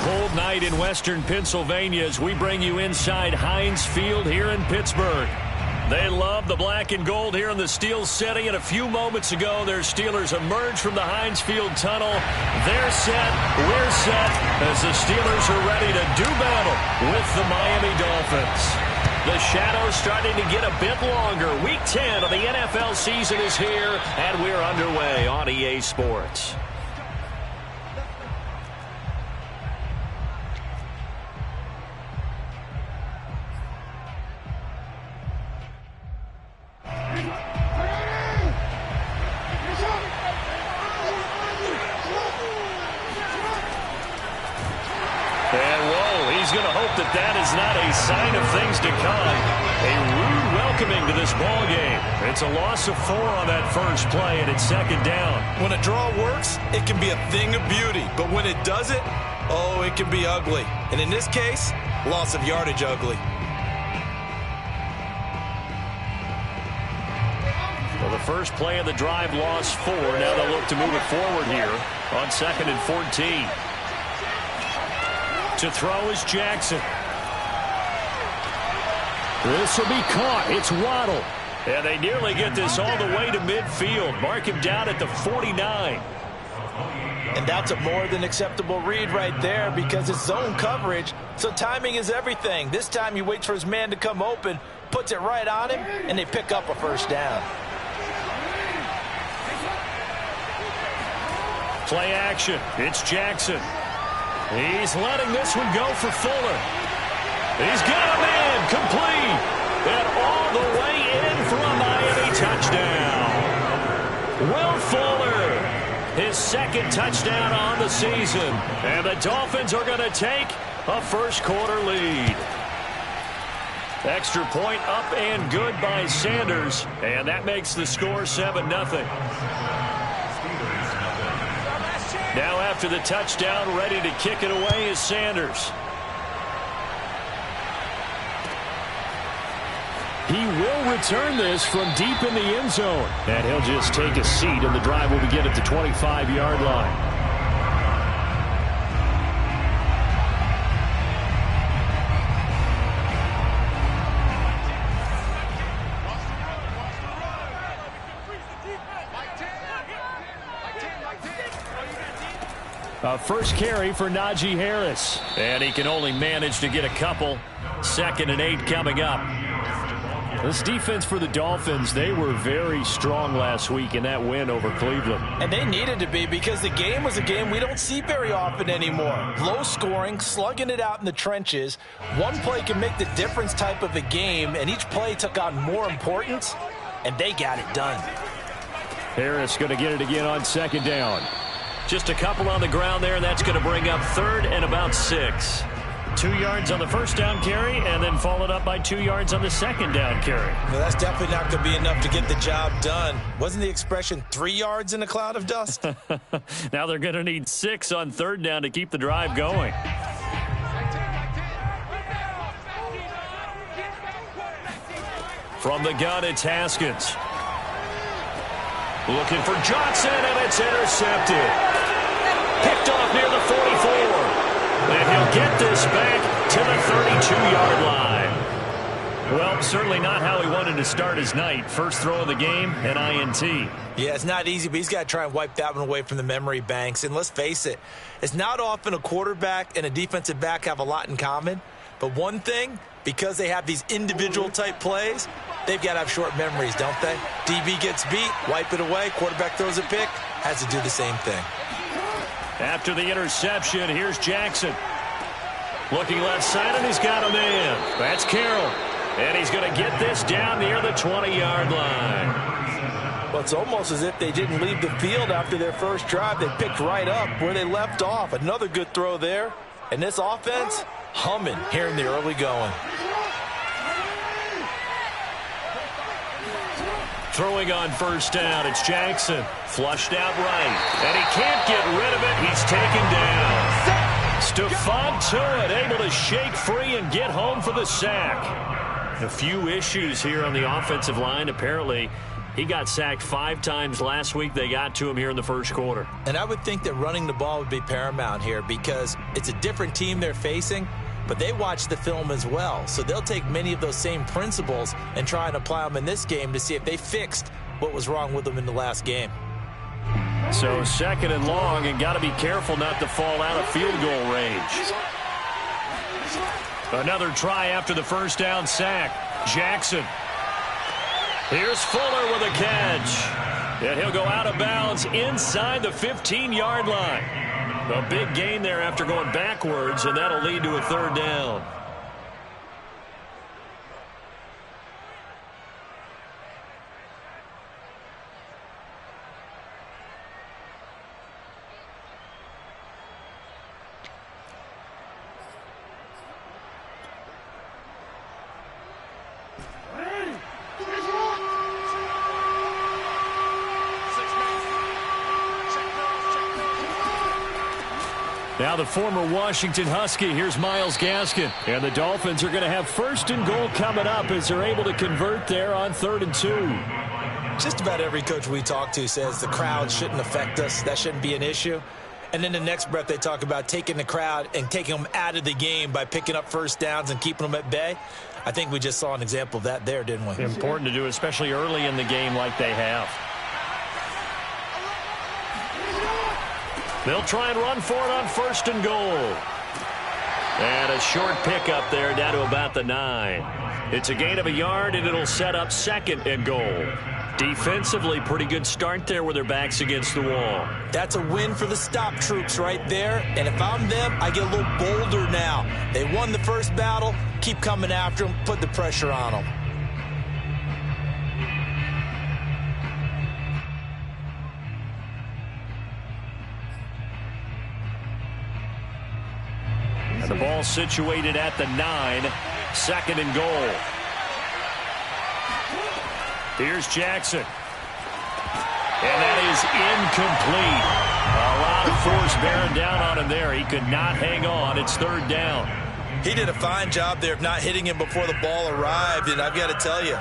cold night in western Pennsylvania as we bring you inside Heinz Field here in Pittsburgh. They love the black and gold here in the steel setting, and a few moments ago, their Steelers emerged from the Heinz Field tunnel. They're set, we're set, as the Steelers are ready to do battle with the Miami Dolphins. The shadow's starting to get a bit longer. Week 10 of the NFL season is here, and we're underway on EA Sports. That is not a sign of things to come. A rude welcoming to this ball game. It's a loss of 4 on that first play, and it's second down. When a draw works, it can be a thing of beauty. But when it doesn't, oh, it can be ugly. And in this case, loss of yardage ugly. Well, the first play of the drive lost 4. Now they'll look to move it forward here on 2nd and 14. To throw is Jackson. This will be caught. It's Waddle. And they nearly get this all the way to midfield. Mark him down at the 49. And that's a more than acceptable read right there because it's zone coverage. So timing is everything. This time he waits for his man to come open, puts it right on him, and they pick up a first down. Play action. It's Jackson. He's letting this one go for Fuller. He's got a man complete. And all the way in for a Miami touchdown. Will Fuller, his second touchdown on the season. And the Dolphins are going to take a first quarter lead. Extra point up and good by Sanders. And that makes the score 7-0. Now after the touchdown, ready to kick it away is Sanders. He will return this from deep in the end zone. And he'll just take a seat, and the drive will begin at the 25-yard line. First carry for Najee Harris. And he can only manage to get a couple. 2nd and 8 coming up. This defense for the Dolphins, they were very strong last week in that win over Cleveland. And they needed to be because the game was a game we don't see very often anymore. Low scoring, slugging it out in the trenches. One play can make the difference type of a game, and each play took on more importance, and they got it done. Harris going to get it again on 2nd down. Just a couple on the ground there, and that's going to bring up 3rd and about 6. 2 yards on the first down carry, and then followed up by 2 yards on the second down carry. Well, that's definitely not going to be enough to get the job done. Wasn't the expression 3 yards in a cloud of dust? Now they're going to need 6 on 3rd down to keep the drive going. From the gun, it's Haskins. Looking for Johnson, and it's intercepted. Picked off near the 44. And he'll get this back to the 32-yard line. Well, certainly not how he wanted to start his night. First throw of the game, an INT. Yeah, it's not easy, but he's got to try and wipe that one away from the memory banks. And let's face it, it's not often a quarterback and a defensive back have a lot in common. But one thing, because they have these individual-type plays, they've got to have short memories, don't they? DB gets beat, wipe it away, quarterback throws a pick, has to do the same thing. After the interception, here's Jackson. Looking left side, and he's got a man. That's Carroll. And he's going to get this down near the 20-yard line. Well, it's almost as if they didn't leave the field after their first drive. They picked right up where they left off. Another good throw there. And this offense, humming here in the early going. Throwing on first down, it's Jackson. Flushed out right. And he can't get rid of it. He's taken down. Stephon Tuitt able to shake free and get home for the sack. A few issues here on the offensive line. Apparently, He got sacked 5 times last week. They got to him here in the first quarter. And I would think that running the ball would be paramount here because it's a different team they're facing, but they watch the film as well. So they'll take many of those same principles and try and apply them in this game to see if they fixed what was wrong with them in the last game. So 2nd and long, and got to be careful not to fall out of field goal range. Another try after the first down sack. Jackson. Here's Fuller with a catch. And he'll go out of bounds inside the 15-yard line. A big gain there after going backwards, and that'll lead to a 3rd down. Now the former Washington Husky, here's Myles Gaskin. And the Dolphins are going to have 1st and goal coming up as they're able to convert there on 3rd and 2. Just about every coach we talk to says the crowd shouldn't affect us. That shouldn't be an issue. And then the next breath they talk about taking the crowd and taking them out of the game by picking up first downs and keeping them at bay. I think we just saw an example of that there, didn't we? Important to do, especially early in the game like they have. They'll try and run for it on 1st and goal. And a short pickup there down to about the 9. It's a gain of a yard, and it'll set up 2nd and goal. Defensively, pretty good start there with their backs against the wall. That's a win for the stop troops right there. And if I'm them, I get a little bolder now. They won the first battle. Keep coming after them. Put the pressure on them. And the ball situated at the 9. 2nd and goal. Here's Jackson. And that is incomplete. A lot of force bearing down on him there. He could not hang on. It's 3rd down. He did a fine job there of not hitting him before the ball arrived. And I've got to tell you,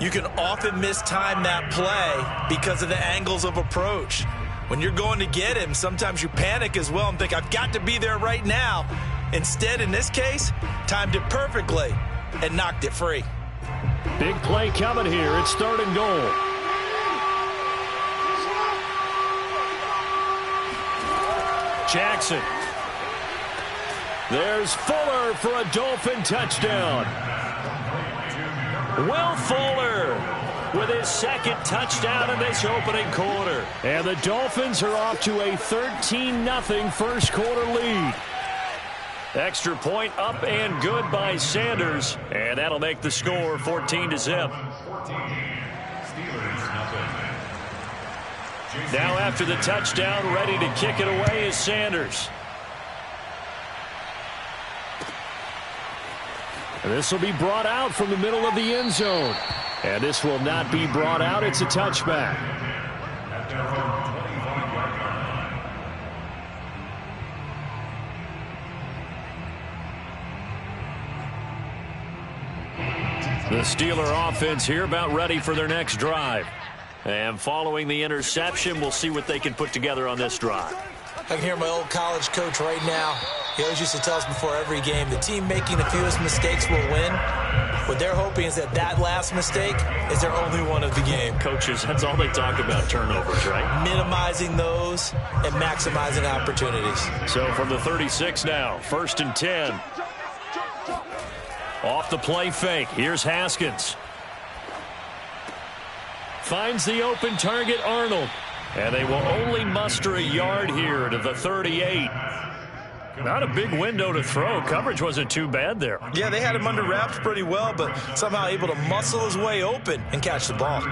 you can often mistime that play because of the angles of approach. When you're going to get him, sometimes you panic as well and think, I've got to be there right now. Instead, in this case, timed it perfectly and knocked it free. Big play coming here. It's 3rd and goal. Jackson. There's Fuller for a Dolphin touchdown. Will Fuller with his 2nd touchdown in this opening quarter. And the Dolphins are off to a 13-0 first quarter lead. Extra point up and good by Sanders. And that'll make the score 14-0. Now after the touchdown, ready to kick it away is Sanders. And this will be brought out from the middle of the end zone. And this will not be brought out. It's a touchback. The Steeler offense here about ready for their next drive. And following the interception, we'll see what they can put together on this drive. I can hear my old college coach right now. He always used to tell us before every game, the team making the fewest mistakes will win. What they're hoping is that that last mistake is their only one of the game. Coaches, that's all they talk about, turnovers, right? Minimizing those and maximizing opportunities. So from the 36 now, 1st and 10. Off the play fake. Here's Haskins. Finds the open target, Arnold. And they will only muster a yard here to the 38. Not a big window to throw. Coverage wasn't too bad there. Yeah, they had him under wraps pretty well, but somehow able to muscle his way open and catch the ball.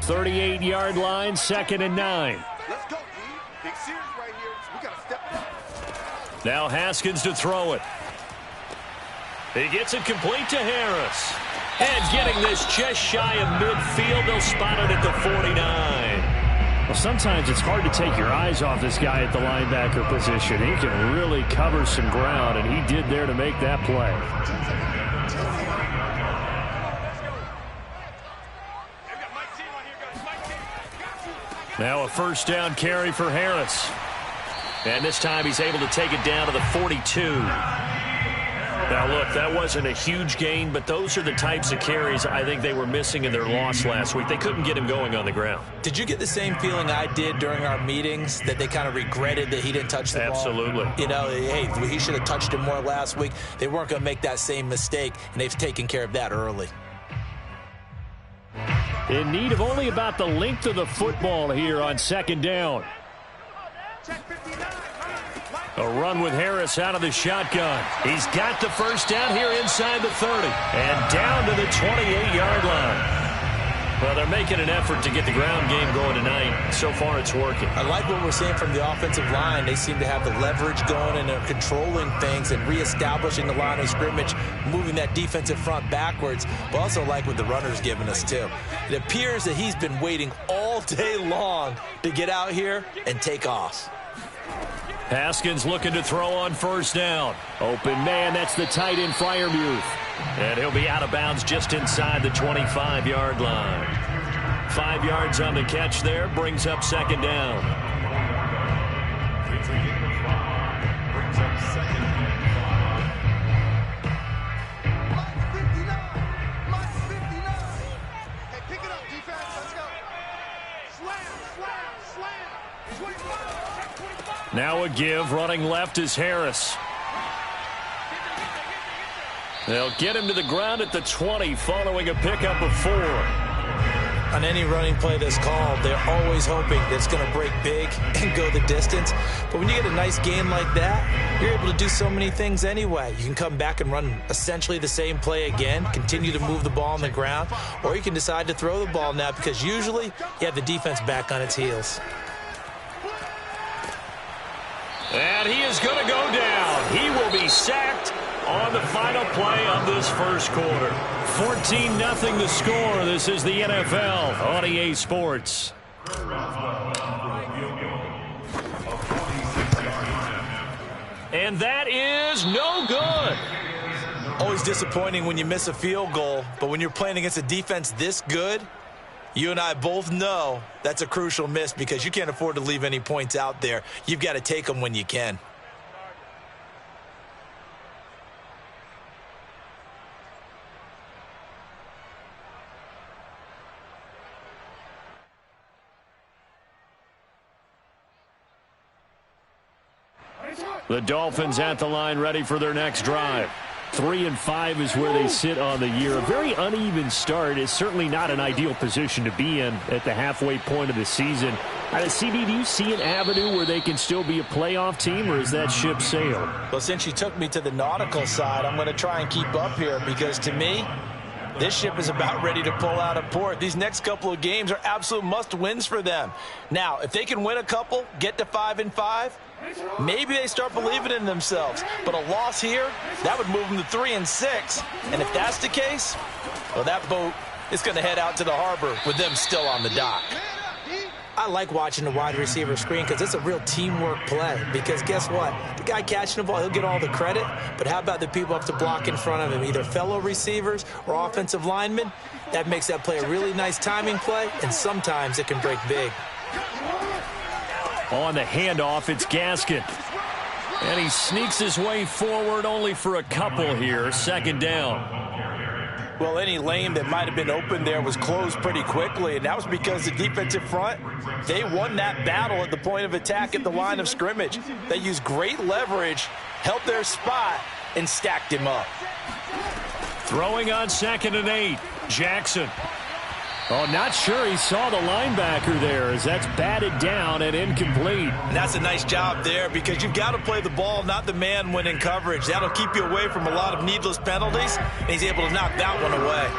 Thirty-eight-yard line, 2nd and 9. Let's go, D. Big series right here. We got to step it up. Now Haskins to throw it. He gets it complete to Harris. And getting this just shy of midfield, they'll spot it at the 49. Well, sometimes it's hard to take your eyes off this guy at the linebacker position. He can really cover some ground, and he did there to make that play. Now a first down carry for Harris. And this time he's able to take it down to the 42. Now, look, that wasn't a huge gain, but those are the types of carries I think they were missing in their loss last week. They couldn't get him going on the ground. Did you get the same feeling I did during our meetings, that they kind of regretted that he didn't touch the ball? Absolutely. You know, hey, he should have touched it more last week. They weren't going to make that same mistake, and they've taken care of that early. In need of only about the length of the football here on second down. A run with Harris out of the shotgun. He's got the first down here inside the 30. And down to the 28-yard line. Well, they're making an effort to get the ground game going tonight. So far, it's working. I like what we're seeing from the offensive line. They seem to have the leverage going, and they're controlling things and reestablishing the line of scrimmage, moving that defensive front backwards. But also like what the runner's giving us, too. It appears that he's been waiting all day long to get out here and take off. Haskins looking to throw on first down. Open man, that's the tight end Freiermuth. And he'll be out of bounds just inside the 25-yard line. 5 yards on the catch there, brings up second down. Now a give, running left is Harris. They'll get him to the ground at the 20 following a pickup of 4. On any running play that's called, they're always hoping that it's going to break big and go the distance. But when you get a nice game like that, you're able to do so many things anyway. You can come back and run essentially the same play again, continue to move the ball on the ground, or you can decide to throw the ball now because usually you have the defense back on its heels. And he is going to go down. He will be sacked on the final play of this first quarter. 14-0 the score. This is the NFL on EA Sports. And that is no good. Always disappointing when you miss a field goal, but when you're playing against a defense this good, you and I both know that's a crucial miss because you can't afford to leave any points out there. You've got to take them when you can. The Dolphins at the line ready for their next drive. 3-5 is where they sit on the year. A very uneven start. It's certainly not an ideal position to be in at the halfway point of the season. CB, do you see an avenue where they can still be a playoff team, or is that ship sailed? Well, since you took me to the nautical side, I'm going to try and keep up here because to me, this ship is about ready to pull out of port. These next couple of games are absolute must-wins for them. Now, if they can win a couple, get to 5-5, maybe they start believing in themselves. But a loss here, that would move them to 3-6. And if that's the case, well, that boat is going to head out to the harbor with them still on the dock. I like watching the wide receiver screen because it's a real teamwork play. Because guess what? The guy catching the ball, he'll get all the credit. But how about the people up to block in front of him, either fellow receivers or offensive linemen? That makes that play a really nice timing play, and sometimes it can break big. On the handoff, it's Gaskin. And he sneaks his way forward only for a couple here. Second down. Well, any lane that might have been open there was closed pretty quickly, and that was because the defensive front, they won that battle at the point of attack at the line of scrimmage. They used great leverage, held their spot, and stacked him up. Throwing on 2nd and 8, Jackson. Oh, not sure he saw the linebacker there as that's batted down and incomplete. And that's a nice job there because you've got to play the ball, not the man when in coverage. That'll keep you away from a lot of needless penalties, and he's able to knock that one away.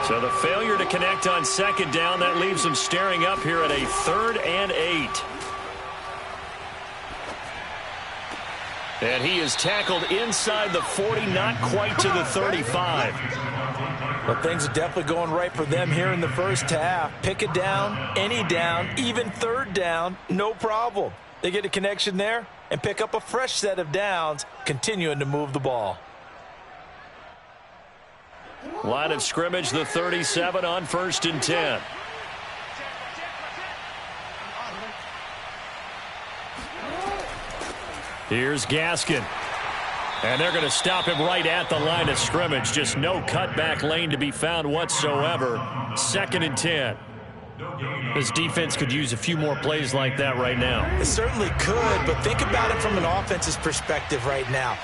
So the failure to connect on 2nd down, that leaves him staring up here at a 3rd and 8. And he is tackled inside the 40, not quite to the 35. Well, things are definitely going right for them here in the first half. Pick a down, any down, even third down, no problem. They get a connection there and pick up a fresh set of downs, continuing to move the ball. Line of scrimmage, the 37 on 1st and 10. Here's Gaskin. And they're going to stop him right at the line of scrimmage. Just no cutback lane to be found whatsoever. 2nd and 10. This defense could use a few more plays like that right now. It certainly could, but think about it from an offense's perspective right now.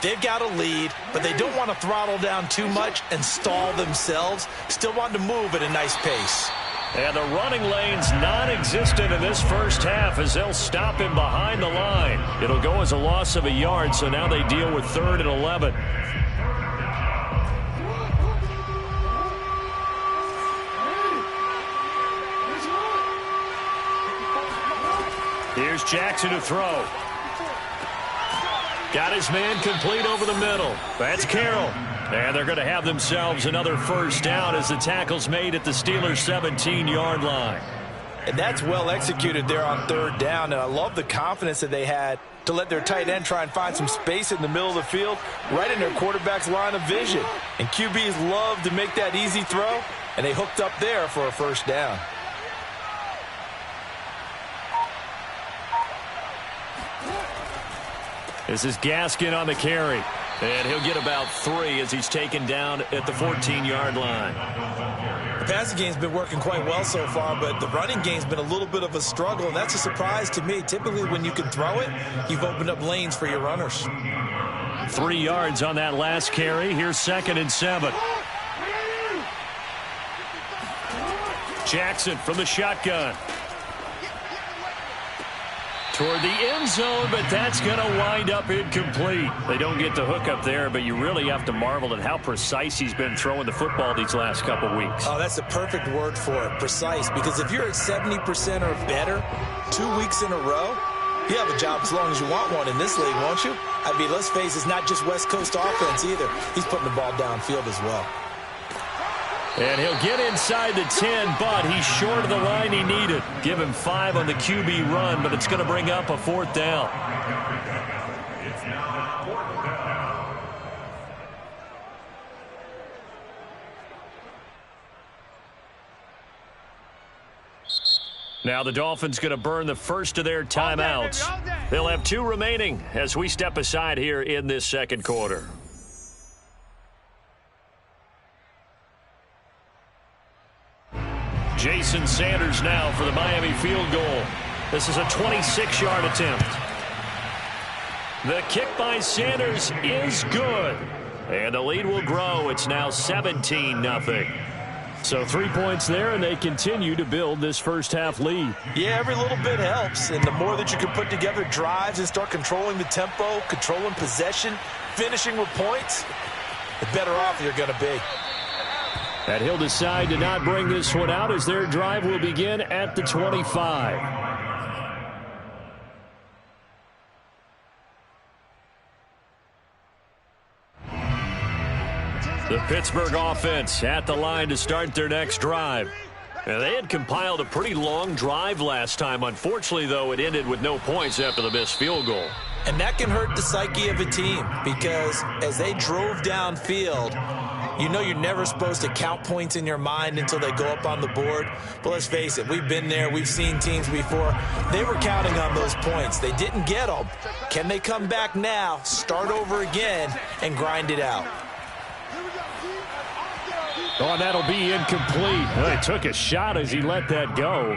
They've got a lead, but they don't want to throttle down too much and stall themselves. Still want to move at a nice pace. And the running lane's non-existent in this first half as they'll stop him behind the line. It'll go as a loss of a yard, so now they deal with 3rd and 11. Here's Jackson to throw. Got his man complete over the middle. That's Carroll. And they're going to have themselves another first down as the tackle's made at the Steelers' 17-yard line. And that's well executed there on 3rd down. And I love the confidence that they had to let their tight end try and find some space in the middle of the field, right in their quarterback's line of vision. And QBs love to make that easy throw, and they hooked up there for a first down. This is Gaskin on the carry. And he'll get about 3 as he's taken down at the 14-yard line. The passing game's been working quite well so far, but the running game's been a little bit of a struggle, and that's a surprise to me. Typically, when you can throw it, you've opened up lanes for your runners. 3 yards on that last carry. Here's 2nd and 7. Jackson from the shotgun. Toward the end zone, but that's going to wind up incomplete. They don't get the hook up there, but you really have to marvel at how precise he's been throwing the football these last couple weeks. Oh, that's the perfect word for it, precise, because if you're at 70% or better 2 weeks in a row, you have a job as long as you want one in this league, won't you? I mean, let's face it, it's not just West Coast offense either. He's putting the ball downfield as well. And he'll get inside the 10, but he's short of the line he needed. Give him 5 on the QB run, but it's going to bring up a 4th down. Now the Dolphins going to burn the first of their timeouts. They'll have 2 remaining as we step aside here in this second quarter. Jason Sanders now for the Miami field goal. This is a 26-yard attempt. The kick by Sanders is good. And the lead will grow. It's now 17-0. So 3 points there, and they continue to build this first half lead. Yeah, every little bit helps. And the more that you can put together drives and start controlling the tempo, controlling possession, finishing with points, the better off you're going to be. And he'll decide to not bring this one out as their drive will begin at the 25. The Pittsburgh offense at the line to start their next drive. And they had compiled a pretty long drive last time. Unfortunately, though, it ended with no points after the missed field goal. And that can hurt the psyche of a team because as they drove downfield, you know you're never supposed to count points in your mind until they go up on the board. But let's face it, we've been there. We've seen teams before. They were counting on those points. They didn't get them. Can they come back now, start over again, and grind it out? Oh, and that'll be incomplete. Well, he took a shot as he let that go.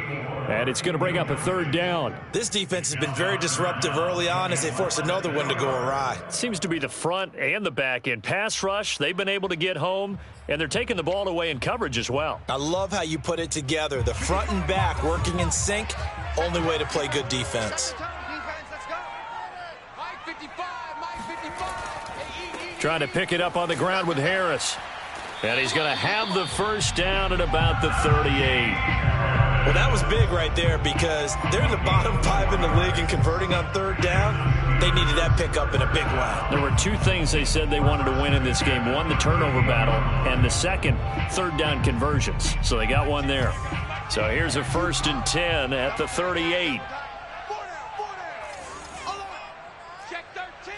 And it's going to bring up a 3rd down. This defense has been very disruptive early on as they force another one to go awry. Seems to be the front and the back end. Pass rush, they've been able to get home, and they're taking the ball away in coverage as well. I love how you put it together. The front and back working in sync, only way to play good defense. Trying to pick it up on the ground with Harris. And he's going to have the first down at about the 38. Well, that was big right there because they're in the bottom 5 in the league and converting on third down. They needed that pickup in a big way. There were two things they said they wanted to win in this game. One, the turnover battle, and the second, third down conversions. So they got one there. So here's a 1st and 10 at the 38. Check 13.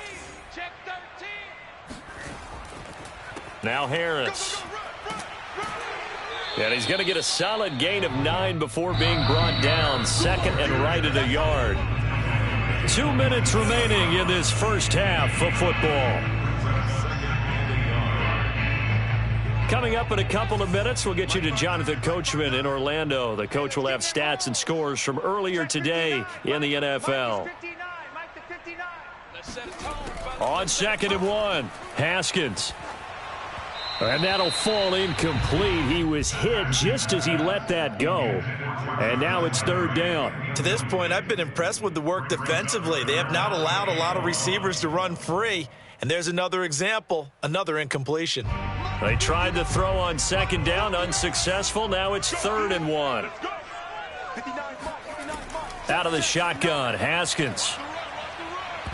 Check 13. Now Harris. And he's going to get a solid gain of 9 before being brought down. 2nd and right at a yard. 2 minutes remaining in this first half of football. Coming up in a couple of minutes, we'll get you to Jonathan Coachman in Orlando. The coach will have stats and scores from earlier today in the NFL. On 2nd and 1, Haskins. And that'll fall incomplete. He was hit just as he let that go. And now it's 3rd down. To this point, I've been impressed with the work defensively. They have not allowed a lot of receivers to run free. And there's another example, another incompletion. They tried to throw on 2nd down, unsuccessful. Now it's 3rd and 1. Out of the shotgun, Haskins.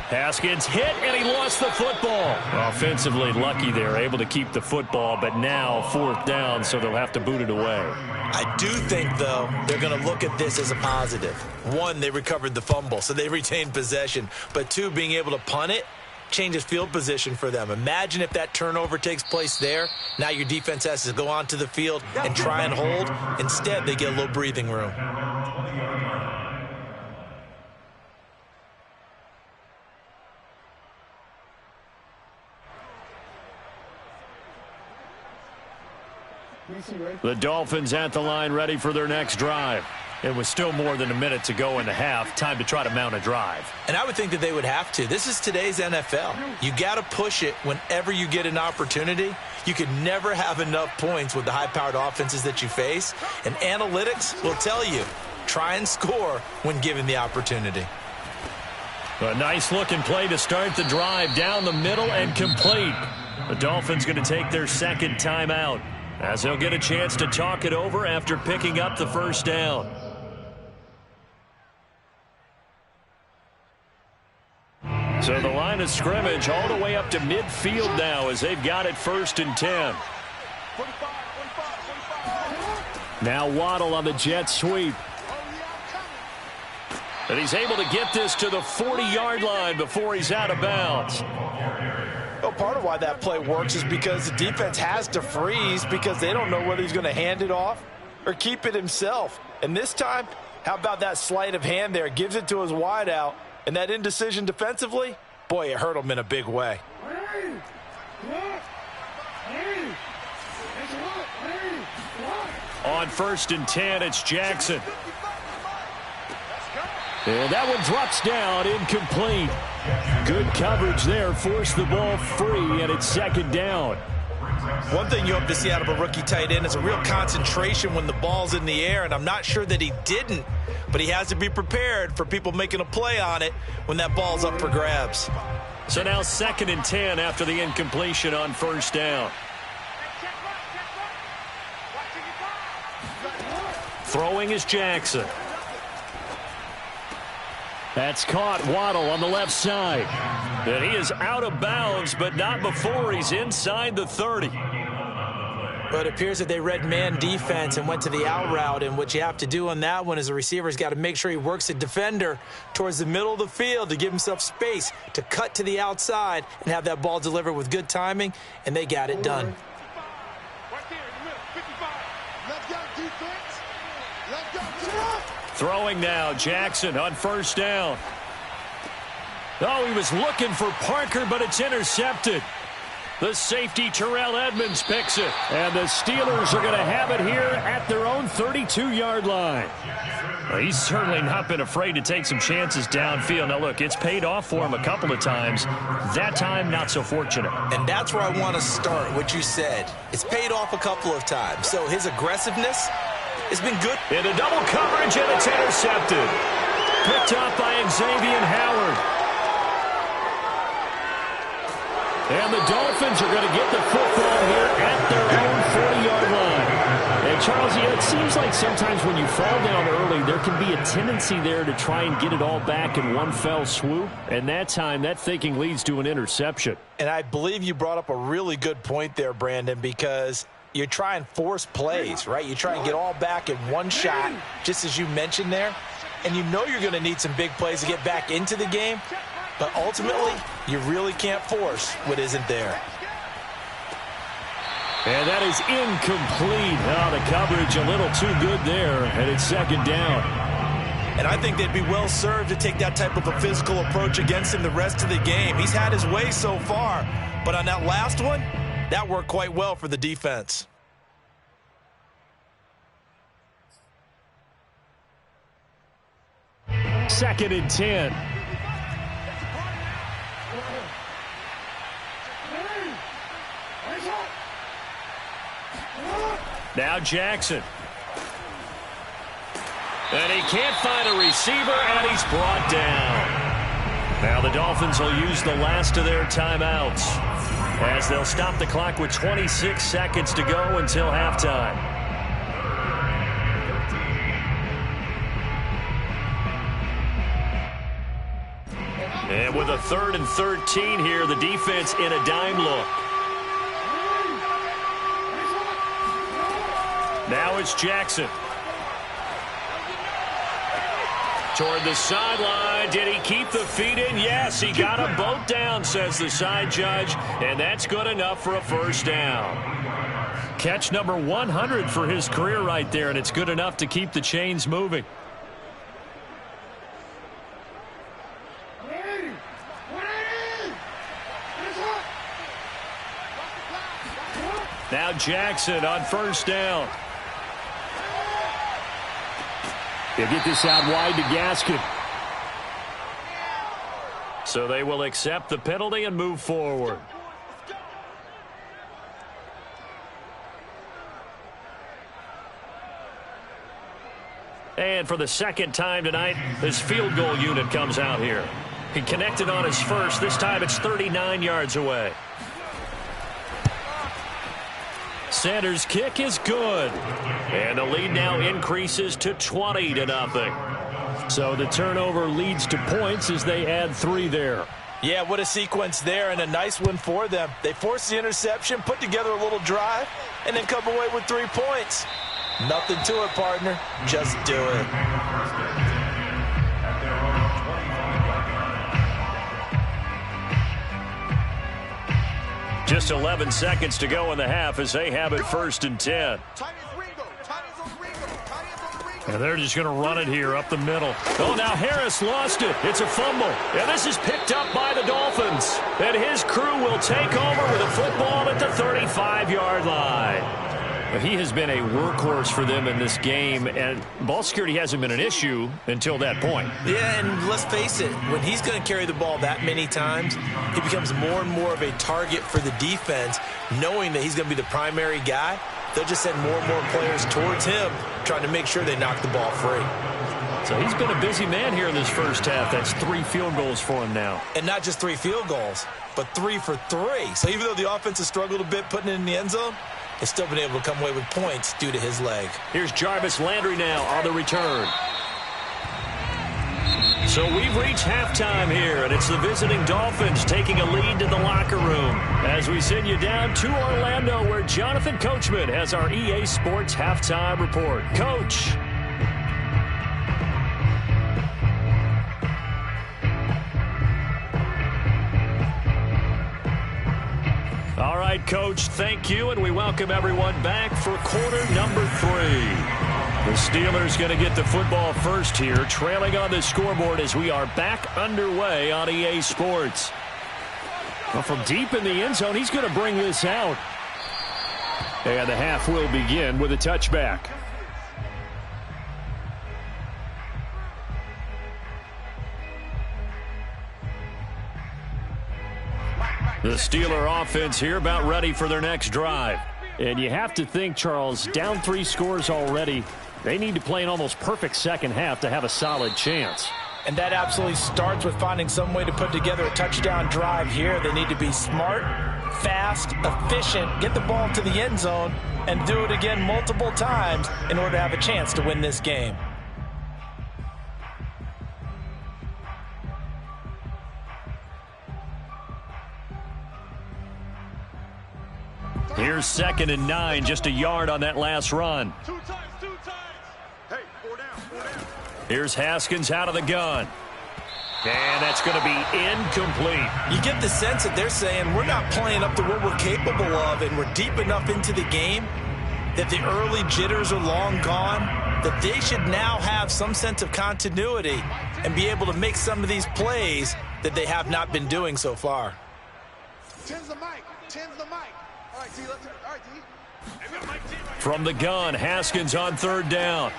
Haskins hit, and he lost the football. Offensively lucky they're able to keep the football, but now 4th down, so they'll have to boot it away. I do think, though, they're going to look at this as a positive. 1, they recovered the fumble, so they retained possession. But 2, being able to punt it changes field position for them. Imagine if that turnover takes place there. Now your defense has to go onto the field and try and hold. Instead, they get a little breathing room. The Dolphins at the line ready for their next drive. It was still more than a minute to go in the half. Time to try to mount a drive. And I would think that they would have to. This is today's NFL. You got to push it whenever you get an opportunity. You can never have enough points with the high-powered offenses that you face. And analytics will tell you, try and score when given the opportunity. A nice-looking play to start the drive down the middle and complete. The Dolphins going to take their 2nd timeout, as they'll get a chance to talk it over after picking up the 1st down. So the line of scrimmage all the way up to midfield now as they've got it 1st and 10. Now Waddle on the jet sweep. And he's able to get this to the 40-yard line before he's out of bounds. Well, part of why that play works is because the defense has to freeze because they don't know whether he's going to hand it off or keep it himself. And this time, how about that sleight of hand there? Gives it to his wideout. And that indecision defensively, boy, it hurt him in a big way. On 1st and 10, it's Jackson. And that one drops down, incomplete. Good coverage there, forced the ball free, and it's 2nd down. One thing you hope to see out of a rookie tight end is a real concentration when the ball's in the air, and I'm not sure that he didn't, but he has to be prepared for people making a play on it when that ball's up for grabs. So now 2nd and 10 after the incompletion on 1st down. Throwing is Jackson. That's caught. Waddle on the left side. And he is out of bounds, but not before he's inside the 30. But it appears that they read man defense and went to the out route, and what you have to do on that one is the receiver's got to make sure he works the defender towards the middle of the field to give himself space to cut to the outside and have that ball delivered with good timing, and they got it done. Throwing now, Jackson on 1st down. Oh, he was looking for Parker, but it's intercepted. The safety, Terrell Edmonds, picks it. And the Steelers are going to have it here at their own 32-yard line. Well, he's certainly not been afraid to take some chances downfield. Now, look, it's paid off for him a couple of times. That time, not so fortunate. And that's where I want to start, what you said. It's paid off a couple of times. So his aggressiveness has been good. Into double coverage, and it's intercepted. Picked up by Xavier Howard. And the Dolphins are going to get the football here at their own 40-yard line. Charles, it seems like sometimes when you fall down early, there can be a tendency there to try and get it all back in one fell swoop. And that time, that thinking leads to an interception. And I believe you brought up a really good point there, Brandon, because you try and force plays, right? You try and get all back in one shot, just as you mentioned there. And you know you're going to need some big plays to get back into the game. But ultimately, you really can't force what isn't there. And that is incomplete. Oh, the coverage a little too good there, and it's second down. And I think they'd be well served to take that type of a physical approach against him the rest of the game. He's had his way so far, but on that last one, that worked quite well for the defense. Second and 10. Now Jackson. And he can't find a receiver, and he's brought down. Now the Dolphins will use the last of their timeouts as they'll stop the clock with 26 seconds to go until halftime. And with a 3rd and 13 here, the defense in a dime look. Now it's Jackson. Toward the sideline. Did he keep the feet in? Yes, he got them both down, says the side judge. And that's good enough for a first down. Catch number 100 for his career right there, and it's good enough to keep the chains moving. Now Jackson on first down. He'll get this out wide to Gaskin. So they will accept the penalty and move forward. And for the second time tonight, his field goal unit comes out here. He connected on his first. This time it's 39 yards away. Sanders' kick is good. And the lead now increases to 20-0. So the turnover leads to points as they add 3 there. Yeah, what a sequence there, and a nice one for them. They forced the interception, put together a little drive, and then come away with 3 points. Nothing to it, partner. Just do it. Just 11 seconds to go in the half as they have it 1st and 10. And they're just going to run it here up the middle. Oh, now Harris lost it. It's a fumble. And this is picked up by the Dolphins. And his crew will take over with a football at the 35-yard line. He has been a workhorse for them in this game, and ball security hasn't been an issue until that point. Yeah, and let's face it, when he's going to carry the ball that many times, he becomes more and more of a target for the defense, knowing that he's going to be the primary guy. They'll just send more and more players towards him, trying to make sure they knock the ball free. So he's been a busy man here in this first half. That's 3 field goals for him now. And not just 3 field goals, but 3 for 3. So even though the offense has struggled a bit putting it in the end zone, has still been able to come away with points due to his leg. Here's Jarvis Landry now on the return. So we've reached halftime here, and it's the visiting Dolphins taking a lead to the locker room as we send you down to Orlando, where Jonathan Coachman has our EA Sports halftime report. Coach. All right, Coach, thank you, and we welcome everyone back for quarter number 3. The Steelers going to get the football first here, trailing on the scoreboard as we are back underway on EA Sports. Well, from deep in the end zone, he's going to bring this out. And the half will begin with a touchback. The Steeler offense here about ready for their next drive. And you have to think, Charles, down 3 scores already. They need to play an almost perfect second half to have a solid chance. And that absolutely starts with finding some way to put together a touchdown drive here. They need to be smart, fast, efficient, get the ball to the end zone, and do it again multiple times in order to have a chance to win this game. Here's 2nd and 9, just a yard on that last run. Two times. Hey, 4 down. Here's Haskins out of the gun. And that's going to be incomplete. You get the sense that they're saying we're not playing up to what we're capable of, and we're deep enough into the game that the early jitters are long gone, that they should now have some sense of continuity and be able to make some of these plays that they have not been doing so far. Tens the mic. All right, D, let's all right, D. From the gun, Haskins on 3rd down.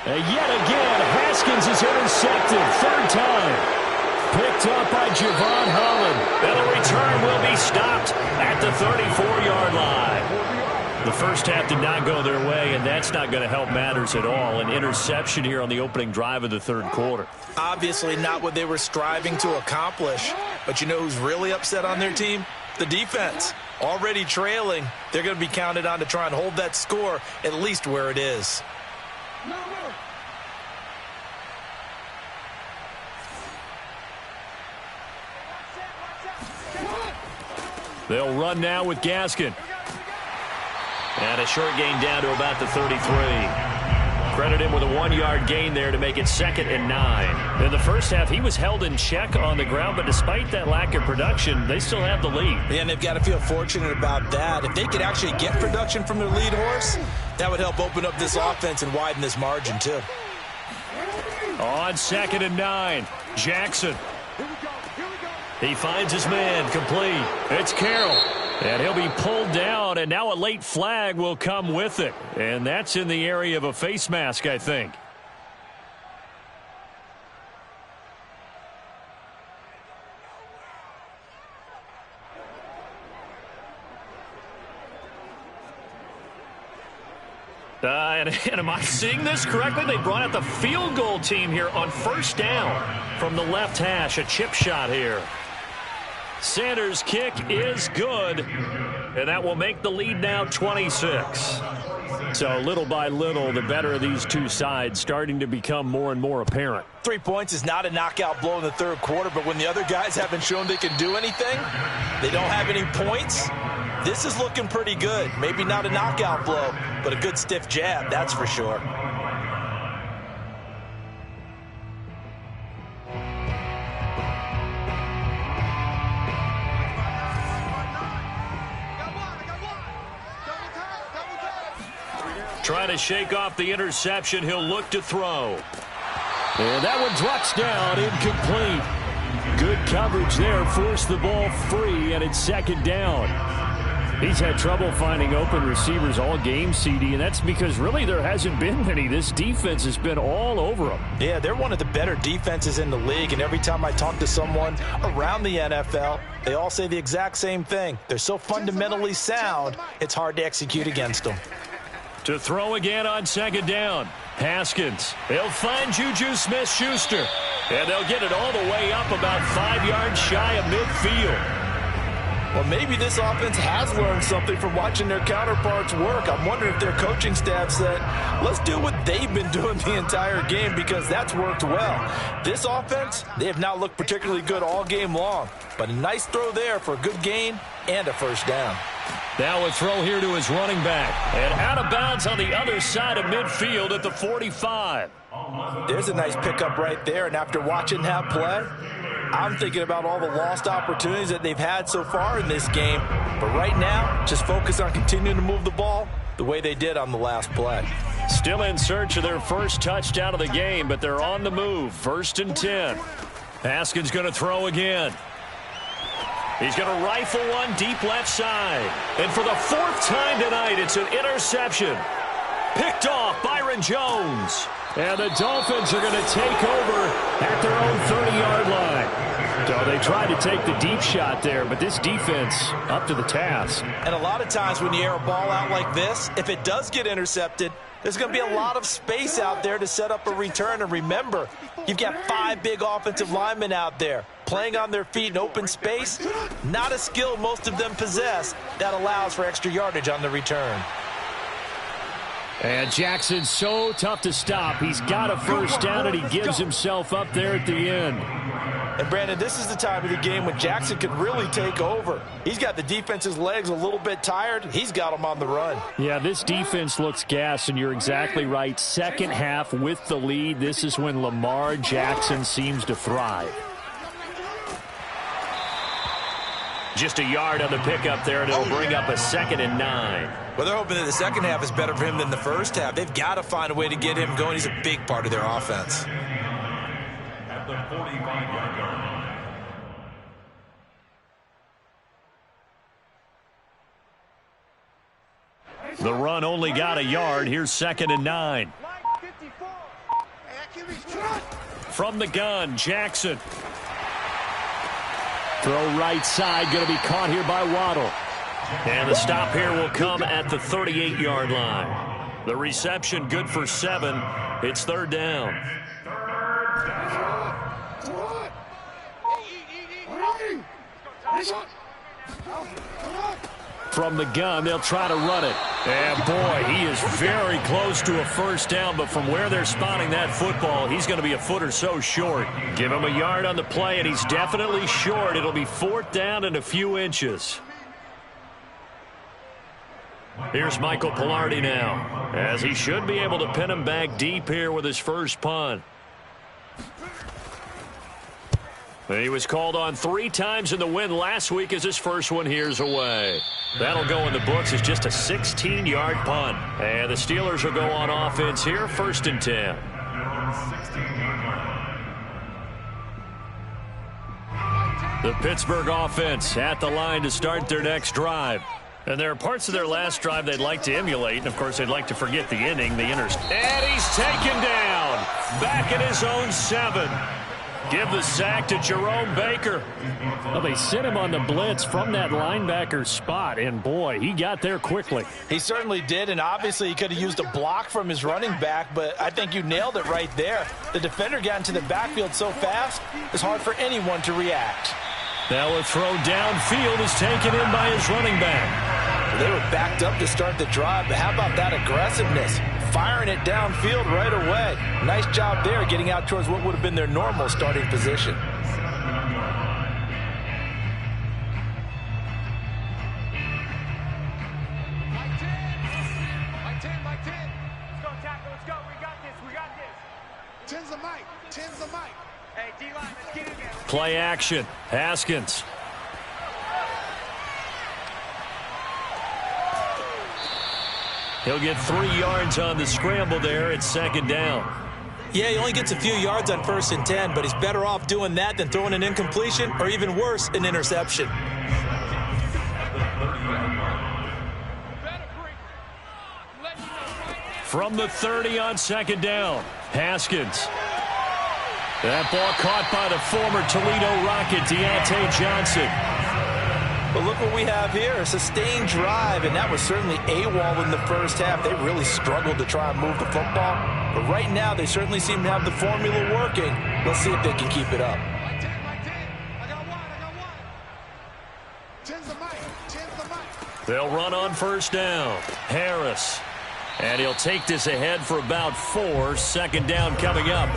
And yet again, Haskins is intercepted. 3rd time. Picked up by Javon Holland. And the return will be stopped at the 34-yard line. The first half did not go their way, and that's not going to help matters at all. An interception here on the opening drive of the 3rd quarter. Obviously not what they were striving to accomplish. But you know who's really upset on their team? The defense. Already trailing, they're going to be counted on to try and hold that score at least where it is. They'll run now with Gaskin. And a short gain down to about the 33. Credit him with a 1-yard gain there to make it 2nd and 9. In the first half, he was held in check on the ground, but despite that lack of production, they still have the lead. Yeah, and they've got to feel fortunate about that. If they could actually get production from their lead horse, that would help open up this offense and widen this margin, too. On 2nd and 9, Jackson. He finds his man, complete. It's Carroll. And he'll be pulled down, and now a late flag will come with it. And that's in the area of a face mask, I think. And am I seeing this correctly? They brought out the field goal team here on 1st down from the left hash. A chip shot here. Sanders' kick is good, and that will make the lead now 26. So little by little, the better of these two sides starting to become more and more apparent. 3 points is not a knockout blow in the 3rd quarter, but when the other guys haven't shown they can do anything, they don't have any points, this is looking pretty good. Maybe not a knockout blow, but a good stiff jab, that's for sure. Trying to shake off the interception. He'll look to throw. And that one drops down, incomplete. Good coverage there, forced the ball free, and it's 2nd down. He's had trouble finding open receivers all game, CD, and that's because really there hasn't been many. This defense has been all over them. Yeah, they're one of the better defenses in the league, and every time I talk to someone around the NFL, they all say the exact same thing. They're so fundamentally sound, it's hard to execute against them. To throw again on 2nd down. Haskins. They'll find Juju Smith-Schuster. And they'll get it all the way up about 5 yards shy of midfield. Well, maybe this offense has learned something from watching their counterparts work. I'm wondering if their coaching staff said, let's do what they've been doing the entire game because that's worked well. This offense, they have not looked particularly good all game long. But a nice throw there for a good gain and a 1st down. Now a throw here to his running back. And out of bounds on the other side of midfield at the 45. There's a nice pickup right there. And after watching that play, I'm thinking about all the lost opportunities that they've had so far in this game. But right now, just focus on continuing to move the ball the way they did on the last play. Still in search of their first touchdown of the game, but they're on the move. 1st and 10. Haskins going to throw again. He's going to rifle one deep left side. And for the 4th time tonight, it's an interception. Picked off Byron Jones. And the Dolphins are going to take over at their own 30-yard line. So they tried to take the deep shot there, but this defense up to the task. And a lot of times when you air a ball out like this, if it does get intercepted, There's going to be a lot of space out there to set up a return. And remember, you've got 5 big offensive linemen out there playing on their feet in open space. Not a skill most of them possess that allows for extra yardage on the return. And Jackson's so tough to stop. He's got a first down, and he gives himself up there at the end. And, Brandon, this is the time of the game when Jackson could really take over. He's got the defense's legs a little bit tired. He's got them on the run. Yeah, this defense looks gassed, and you're exactly right. Second half with the lead, this is when Lamar Jackson seems to thrive. Just a yard on the pickup there, and it'll bring up a 2nd and 9. Well, they're hoping that the second half is better for him than the first half. They've got to find a way to get him going. He's a big part of their offense. At the 45-yard line. The run only got a yard. Here's 2nd and 9. From the gun, Jackson. Throw right side, going to be caught here by Waddle. And the stop here will come at the 38-yard line. The reception good for 7. It's 3rd down. From the gun, they'll try to run it. And, boy, he is very close to a first down, but from where they're spotting that football, he's going to be a foot or so short. Give him a yard on the play, and he's definitely short. It'll be 4th down and a few inches. Here's Michael Pilardi now, as he should be able to pin him back deep here with his first punt. He was called on 3 times in the win last week as his first one here's away. That'll go in the books as just a 16-yard punt. And the Steelers will go on offense here, 1st and 10. The Pittsburgh offense at the line to start their next drive. And there are parts of their last drive they'd like to emulate. And, of course, they'd like to forget the inning, the interception. And he's taken down. Back at his own 7. Give the sack to Jerome Baker. Well, they sent him on the blitz from that linebacker spot, and, boy, he got there quickly. He certainly did, and obviously he could have used a block from his running back, but I think you nailed it right there. The defender got into the backfield so fast, it's hard for anyone to react. Now a throw downfield is taken in by his running back. They were backed up to start the drive, but how about that aggressiveness? Firing it downfield right away. Nice job there getting out towards what would have been their normal starting position. Mike 10. Let's go, tackle. Let's go. We got this. 10's the mic. 10's the mic. Hey, D-line, let's get in there. Play action. Haskins. He'll get 3 yards on the scramble there. It's 2nd down. Yeah, he only gets a few yards on 1st and 10, but he's better off doing that than throwing an incompletion or even worse, an interception. From the 30 on 2nd down, Haskins. That ball caught by the former Toledo Rocket, Deontay Johnson. But look what we have here, a sustained drive, and that was certainly AWOL in the first half. They really struggled to try and move the football. But right now, they certainly seem to have the formula working. Let's see if they can keep it up. Mike 10. I got one. 10's the mic. 10's the mic. They'll run on 1st down. Harris. And he'll take this ahead for about 4. 2nd down coming up.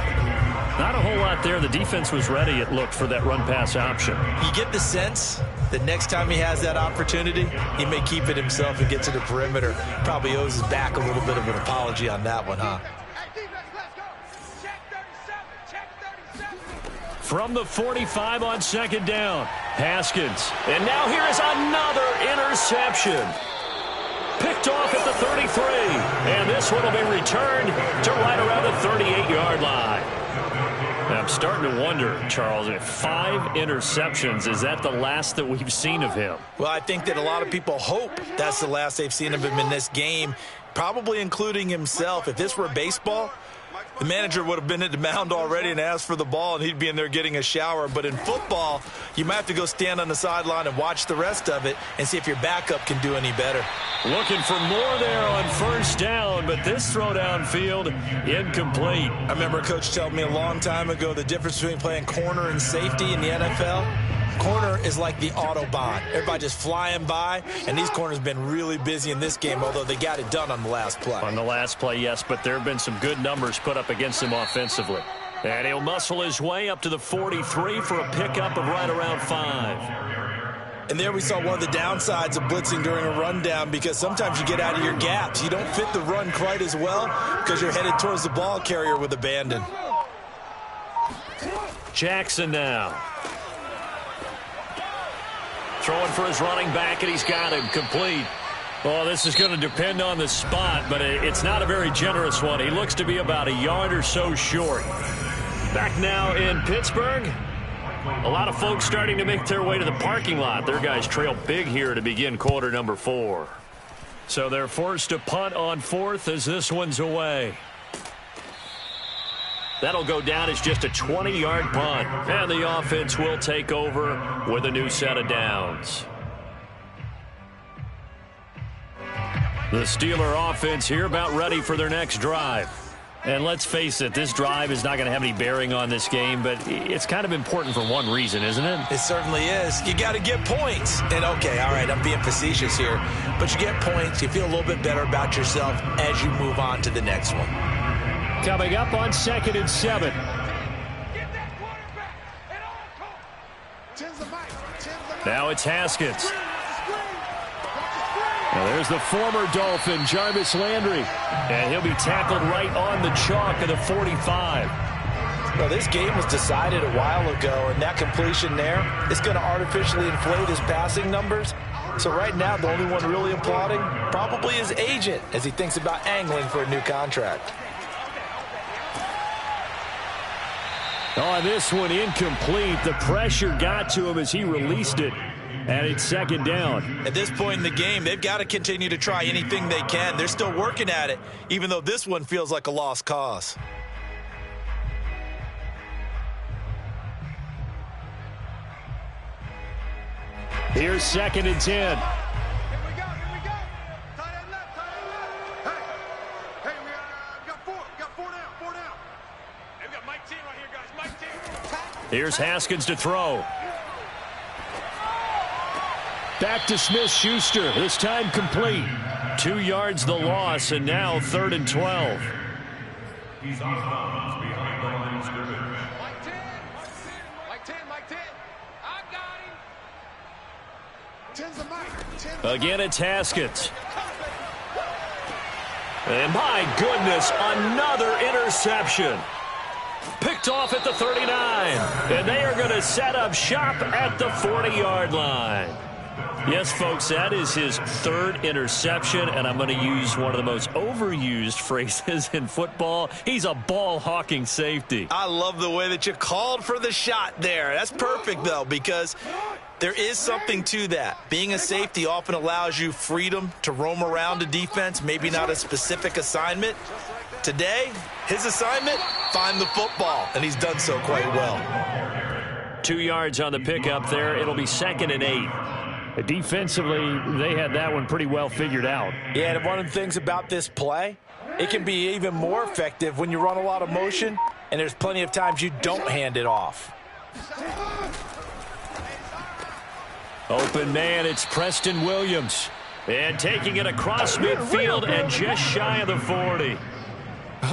Not a whole lot there. The defense was ready, it looked, for that run-pass option. You get the sense that next time he has that opportunity, he may keep it himself and get to the perimeter. Probably owes his back a little bit of an apology on that one, huh? Hey, defense, let's go. Check 37. Check 37. From the 45 on 2nd down, Haskins. And now here is another interception. Picked off at the 33. And this one will be returned to right around the 38-yard line. I'm starting to wonder, Charles, if 5 interceptions, is that the last that we've seen of him? Well, I think that a lot of people hope that's the last they've seen of him in this game, probably including himself. If this were baseball, the manager would have been at the mound already and asked for the ball, and he'd be in there getting a shower. But in football, you might have to go stand on the sideline and watch the rest of it and see if your backup can do any better. Looking for more there on first down, but this throw downfield incomplete. I remember a coach telling me a long time ago the difference between playing corner and safety in the NFL. Corner is like the Autobahn. Everybody just flying by, and these corners have been really busy in this game, although they got it done on the last play. On the last play, yes, but there have been some good numbers put up against him offensively. And he'll muscle his way up to the 43 for a pickup of right around 5. And there we saw one of the downsides of blitzing during a rundown, because sometimes you get out of your gaps. You don't fit the run quite as well because you're headed towards the ball carrier with abandon. Jackson now. Throwing for his running back, and he's got him complete. Well, this is going to depend on the spot, but it's not a very generous one. He looks to be about a yard or so short. Back now in Pittsburgh. A lot of folks starting to make their way to the parking lot. Their guys trail big here to begin quarter number 4. So they're forced to punt on 4th as this one's away. That'll go down as just a 20-yard punt. And the offense will take over with a new set of downs. The Steeler offense here about ready for their next drive. And let's face it, this drive is not going to have any bearing on this game, but it's kind of important for one reason, isn't it? It certainly is. You got to get points. And, okay, all right, I'm being facetious here. But you get points, you feel a little bit better about yourself as you move on to the next one. Coming up on 2nd and 7. Now it's Haskins. Now there's the former Dolphin, Jarvis Landry. And he'll be tackled right on the chalk of the 45. Well, this game was decided a while ago, and that completion there is going to artificially inflate his passing numbers. So right now, the only one really applauding probably his agent as he thinks about angling for a new contract. On this one, incomplete. The pressure got to him as he released it. And it's 2nd down. At this point in the game, they've got to continue to try anything they can. They're still working at it, even though this one feels like a lost cause. Here's 2nd and 10. Here we go. Tight end left. Hey, we got 4. We got 4 down. Hey, we got Mike T right here, guys. Mike T. Here's Haskins to throw. Back to Smith-Schuster. This time complete. 2 yards the loss, and now 3rd and 12. He's on bounds behind the line of scrimmage. Mike 10. I got him. 10's a Mike. Again, it's Haskins. And my goodness, another interception. Picked off at the 39. And they are going to set up shop at the 40-yard line. Yes, folks, that is his 3rd interception, and I'm going to use one of the most overused phrases in football. He's a ball-hawking safety. I love the way that you called for the shot there. That's perfect, though, because there is something to that. Being a safety often allows you freedom to roam around a defense, maybe not a specific assignment. Today, his assignment, find the football, and he's done so quite well. 2 yards on the pickup there. It'll be 2nd and 8. Defensively, they had that one pretty well figured out. Yeah, and one of the things about this play, it can be even more effective when you run a lot of motion, and there's plenty of times you don't hand it off. Open man, it's Preston Williams. And taking it across midfield and just shy of the 40.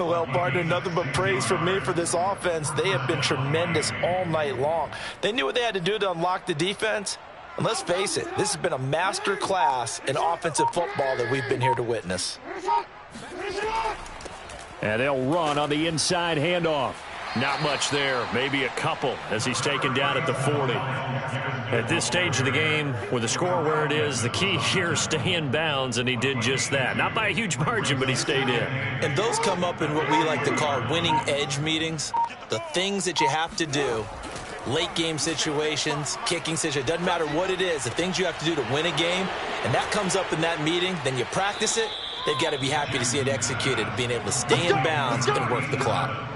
Well, partner, nothing but praise from me for this offense. They have been tremendous all night long. They knew what they had to do to unlock the defense. And let's face it, this has been a master class in offensive football that we've been here to witness. And they'll run on the inside handoff. Not much there, maybe a couple as he's taken down at the 40. At this stage of the game, with the score where it is, the key here is stay in bounds, and he did just that. Not by a huge margin, but he stayed in. And those come up in what we like to call winning edge meetings. The things that you have to do, late game situations, kicking situations, doesn't matter what it is, the things you have to do to win a game, and that comes up in that meeting, then you practice it, they've got to be happy to see it executed, being able to stay in bounds and work the clock.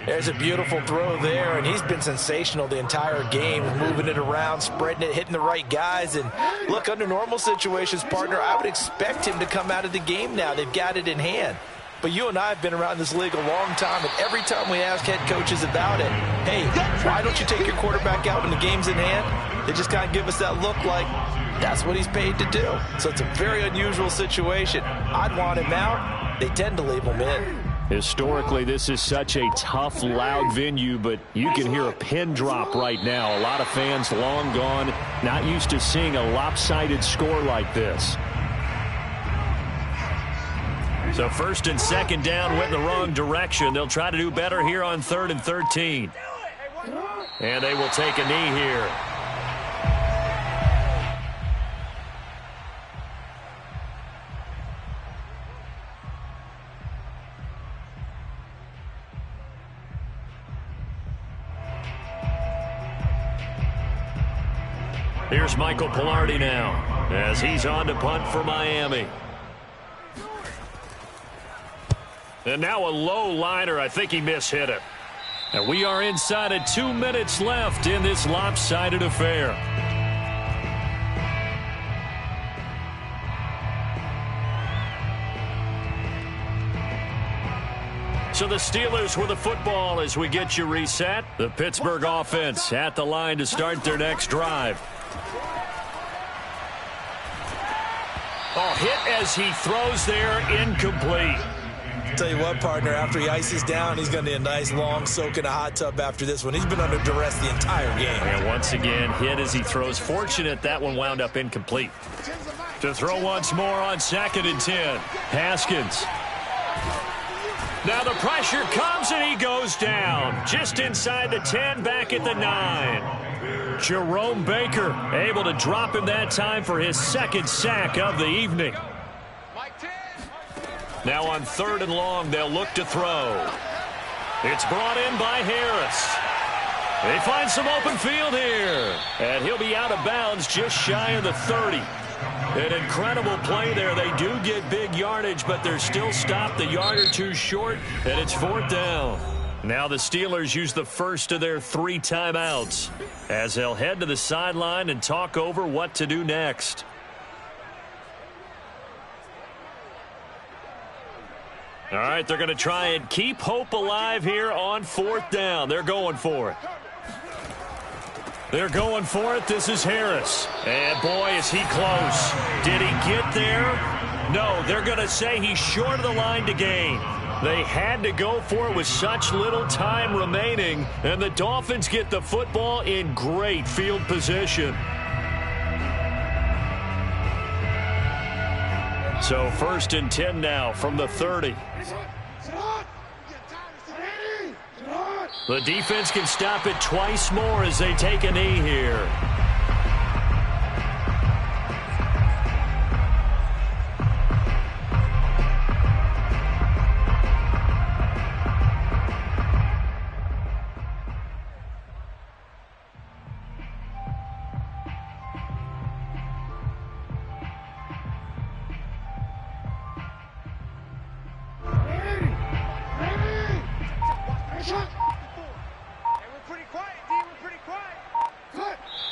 There's a beautiful throw there, and he's been sensational the entire game, moving it around, spreading it, hitting the right guys. And look, under normal situations, partner, I would expect him to come out of the game now. They've got it in hand. But you and I have been around this league a long time, and every time we ask head coaches about it, hey, why don't you take your quarterback out when the game's in hand? They just kind of give us that look like that's what he's paid to do. So it's a very unusual situation. I'd want him out. They tend to leave him in. Historically, this is such a tough, loud venue, but you can hear a pin drop right now. A lot of fans long gone, not used to seeing a lopsided score like this. So first and second down went in the wrong direction. They'll try to do better here on 3rd and 13. And they will take a knee here. Here's Michael Pilardi now as he's on to punt for Miami. And now a low liner. I think he mishit it. And we are inside of 2 minutes left in this lopsided affair. So the Steelers with the football as we get you reset. The Pittsburgh offense at the line to start their next drive. Oh, hit as he throws there, incomplete. Tell you what, partner, after he ices down, he's going to need a nice long soak in a hot tub after this one. He's been under duress the entire game. And once again, hit as he throws. Fortunate that one wound up incomplete. To throw once more on 2nd and 10. Haskins. Now the pressure comes and he goes down. Just inside the 10, back at the 9. Jerome Baker able to drop him that time for his 2nd sack of the evening. Now on 3rd and long, they'll look to throw. It's brought in by Harris. They find some open field here. And he'll be out of bounds just shy of the 30. An incredible play there. They do get big yardage, but they're still stopped a yard or two short, and it's 4th down. Now the Steelers use the first of their 3 timeouts as they'll head to the sideline and talk over what to do next. All right, they're going to try and keep hope alive here on 4th down. They're going for it. They're going for it. This is Harris. And, boy, is he close. Did he get there? No, they're going to say he's short of the line to gain. They had to go for it with such little time remaining. And the Dolphins get the football in great field position. So 1st and 10 now from the 30. The defense can stop it twice more as they take a knee here.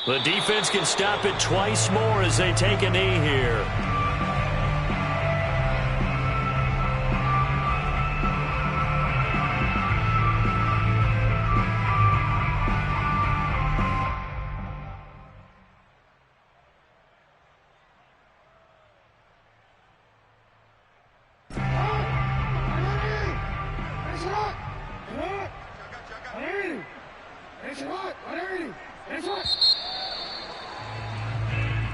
The defense can stop it twice more as they take a knee here.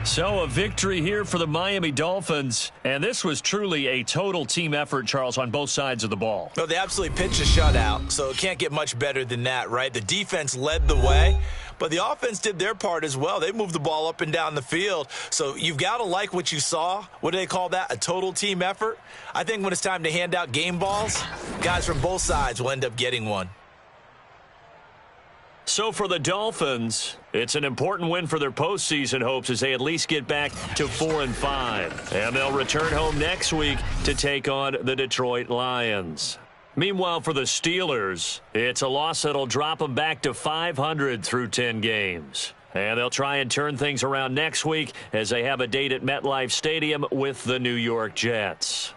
So a victory here for the Miami Dolphins, and this was truly a total team effort, Charles, on both sides of the ball. No, they absolutely pitched a shutout, so it can't get much better than that, right? The defense led the way, but the offense did their part as well. They moved the ball up and down the field, so you've got to like what you saw. What do they call that? A total team effort? I think when it's time to hand out game balls, guys from both sides will end up getting one. So for the Dolphins, it's an important win for their postseason hopes as they at least get back to 4-5. And they'll return home next week to take on the Detroit Lions. Meanwhile, for the Steelers, it's a loss that'll drop them back to 500 through 10 games. And they'll try and turn things around next week as they have a date at MetLife Stadium with the New York Jets.